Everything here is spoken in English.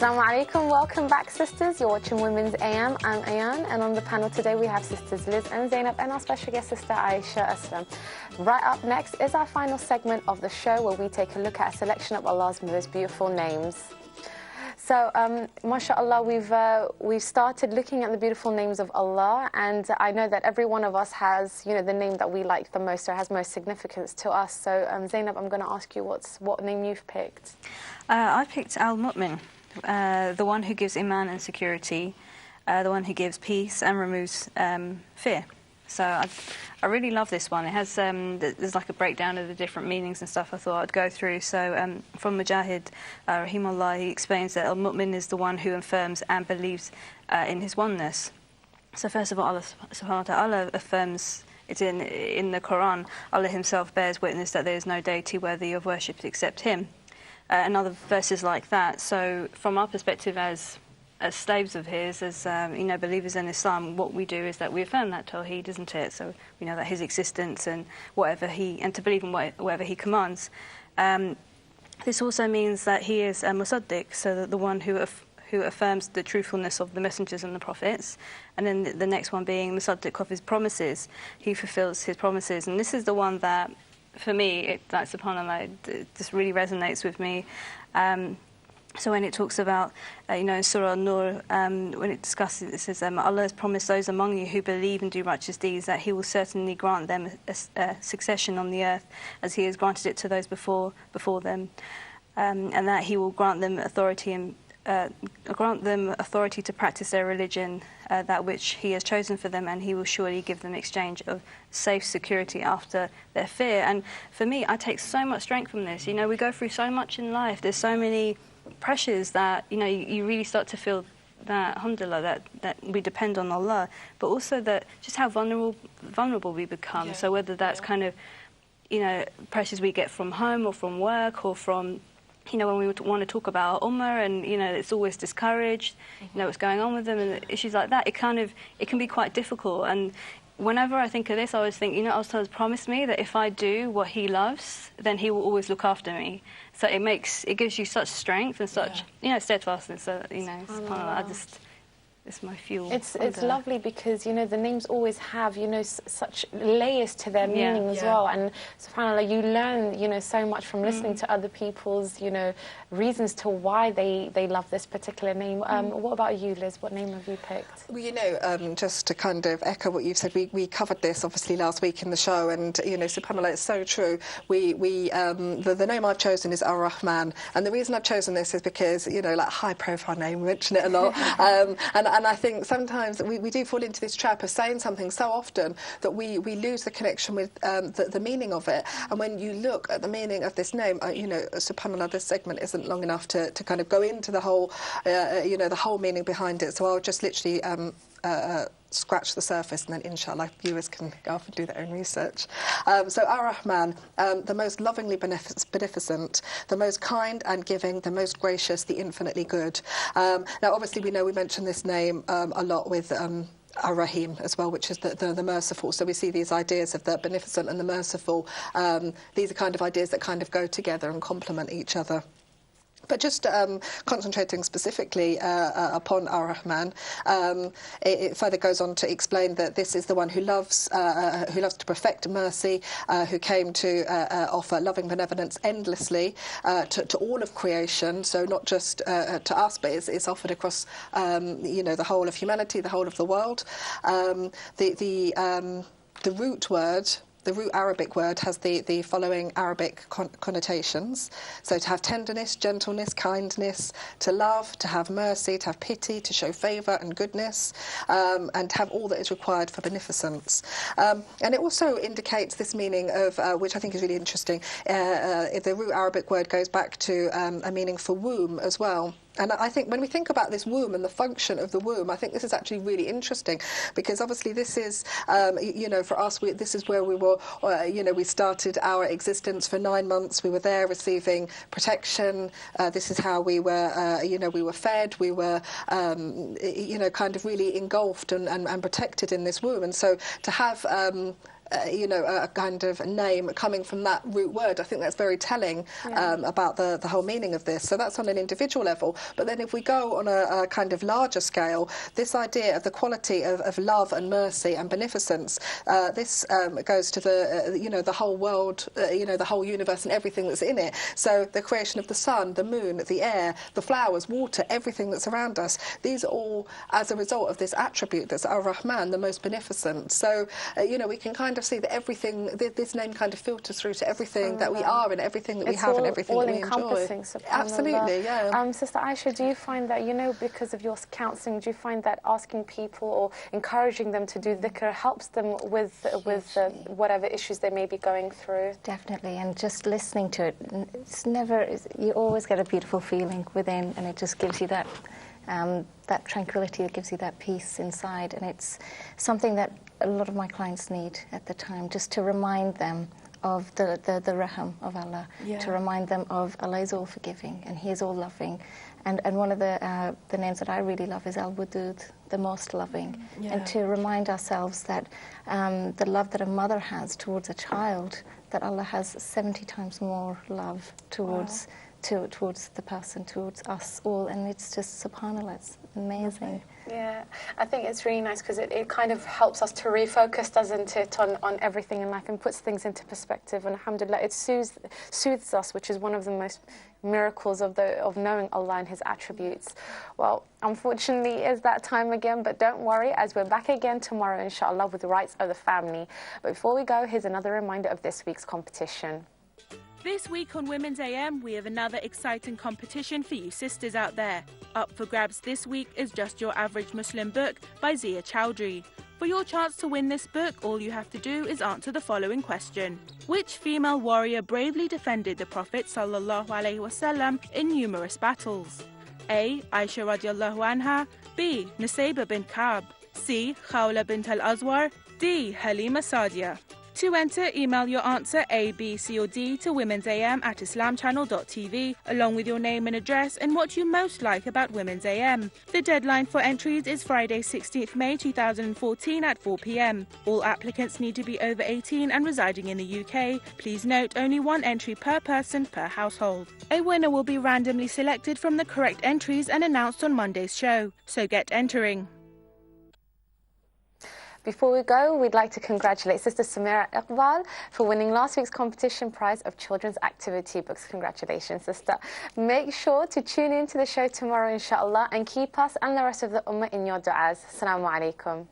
Assalamu alaikum, welcome back sisters. You're watching Women's AM. I'm Ayan, and on the panel today we have sisters Liz and Zainab and our special guest sister Aisha Aslam. Right up next is our final segment of the show where we take a look at a selection of Allah's most beautiful names. So, mashallah, we've started looking at the beautiful names of Allah, and I know that every one of us has, the name that we like the most or has most significance to us. So, Zainab, I'm going to ask you what name you've picked. I picked Al-Mu'min, the one who gives iman and security, the one who gives peace and removes fear. So I really love this one. It has there's like a breakdown of the different meanings and stuff I thought I'd go through. So from Mujahid, rahimahullah, he explains that Al-Mu'min is the one who affirms and believes in his oneness. So first of all, Allah subhanahu wa ta'ala affirms, it's in the Quran, Allah himself bears witness that there is no deity worthy of worship except him. And other verses like that. So from our perspective as slaves of his, as believers in Islam, what we do is that we affirm that Tawheed, isn't it? So we know that his existence and to believe in whatever he commands. This also means that he is a Musaddiq, so that the one who affirms the truthfulness of the messengers and the prophets. And then the next one being Musaddiq of his promises. He fulfills his promises, and this is the one that, for me, subhanAllah, it just really resonates with me. So when it talks about, in Surah An-Nur, when it discusses, it says, Allah has promised those among you who believe and do righteous deeds that he will certainly grant them a succession on the earth as he has granted it to those before them, and that he will grant them authority to practice their religion, that which he has chosen for them, and he will surely give them exchange of safe security after their fear. And for me, I take so much strength from this. We go through so much in life. There's so many pressures that, you really start to feel that, alhamdulillah, that we depend on Allah, but also that just how vulnerable we become. Yeah. So whether that's kind of, pressures we get from home or from work or from, when we want to talk about our ummah and, it's always discouraged, what's going on with them and issues like that, it can be quite difficult. And whenever I think of this, I always think, Allah has promised me that if I do what he loves, then he will always look after me. So it gives you such strength and such, steadfastness. So, SubhanAllah, it's my fuel. It's lovely because, the names always have, such layers to their meaning as well. And subhanAllah, you learn, so much from listening to other people's, reasons to why they love this particular name. What about you, Liz? What name have you picked? Well, just to kind of echo what you've said, we covered this obviously last week in the show, and subhanAllah, it's so true. The name I've chosen is Ar-Rahman, and the reason I've chosen this is because like high-profile name, we mention it a lot, and I think sometimes we do fall into this trap of saying something so often that we lose the connection with the meaning of it. And when you look at the meaning of this name, subhanAllah, this segment isn't long enough to kind of go into the whole, the whole meaning behind it. So I'll just literally scratch the surface, and then inshallah viewers can go off and do their own research. So Ar-Rahman, the most lovingly beneficent, the most kind and giving, the most gracious, the infinitely good. Now obviously we mention this name a lot with Ar-Rahim as well, which is the merciful. So we see these ideas of the beneficent and the merciful. These are kind of ideas that kind of go together and complement each other. But just concentrating specifically upon Ar-Rahman, it further goes on to explain that this is the one who loves to perfect mercy, who came to offer loving benevolence endlessly to all of creation. So not just to us, but it's offered across the whole of humanity, the whole of the world. The root word. The root Arabic word has the following Arabic connotations. So to have tenderness, gentleness, kindness, to love, to have mercy, to have pity, to show favour and goodness, and to have all that is required for beneficence. And it also indicates this meaning of, which I think is really interesting, the root Arabic word goes back to a meaning for womb as well. And I think when we think about this womb and the function of the womb, I think this is actually really interesting, because obviously this is, for us, this is where we were, we started our existence for 9 months. We were there receiving protection. This is how we were, we were fed. We were, kind of really engulfed and protected in this womb. And so to have a kind of name coming from that root word. I think that's very telling about the whole meaning of this. So that's on an individual level. But then if we go on a kind of larger scale, this idea of the quality of love and mercy and beneficence, this goes to the whole world, the whole universe and everything that's in it. So the creation of the sun, the moon, the air, the flowers, water, everything that's around us, these are all as a result of this attribute that's Ar-Rahman, the most beneficent. So, we can kind of see that everything, this name kind of filters through to everything that we are and everything that we have and everything that we enjoy. Absolutely, yeah. Sister Aisha, do you find that, because of your counselling, do you find that asking people or encouraging them to do dhikr helps them with whatever issues they may be going through? Definitely, and just listening to it, you always get a beautiful feeling within, and it just gives you that tranquility, it gives you that peace inside, and it's something that a lot of my clients need at the time, just to remind them of the raham of Allah, to remind them of Allah is all forgiving and He is all loving. And one of the names that I really love is Al-Wadud, the most loving. And to remind ourselves that the love that a mother has towards a child, that Allah has 70 times more love towards towards the person, towards us all, and it's just subhanAllah, it's amazing. Yeah, I think it's really nice because it kind of helps us to refocus, doesn't it, on everything in life and puts things into perspective, and alhamdulillah, it soothes us, which is one of the most miracles of knowing Allah and His attributes. Well, unfortunately, it's that time again, but don't worry, as we're back again tomorrow, inshallah, with the rights of the family. But before we go, here's another reminder of this week's competition. This week on Women's AM, we have another exciting competition for you sisters out there. Up for grabs this week is Just Your Average Muslim book by Zia Chowdhury. For your chance to win this book, all you have to do is answer the following question. Which female warrior bravely defended the Prophet ﷺ in numerous battles? A. Aisha radiallahu anha. B. Nusayba bint Ka'b. C. Khawla bint al-Azwar. D. Halima Sa'diya. To enter, email your answer A, B, C or D to womensam@islamchannel.tv along with your name and address and what you most like about Women's AM. The deadline for entries is Friday 16th May 2014 at 4 p.m. All applicants need to be over 18 and residing in the UK. Please note only one entry per person per household. A winner will be randomly selected from the correct entries and announced on Monday's show. So get entering. Before we go, we'd like to congratulate Sister Samira Iqbal for winning last week's competition prize of children's activity books. Congratulations, Sister. Make sure to tune in to the show tomorrow, inshallah, and keep us and the rest of the Ummah in your du'as. Assalamu alaikum.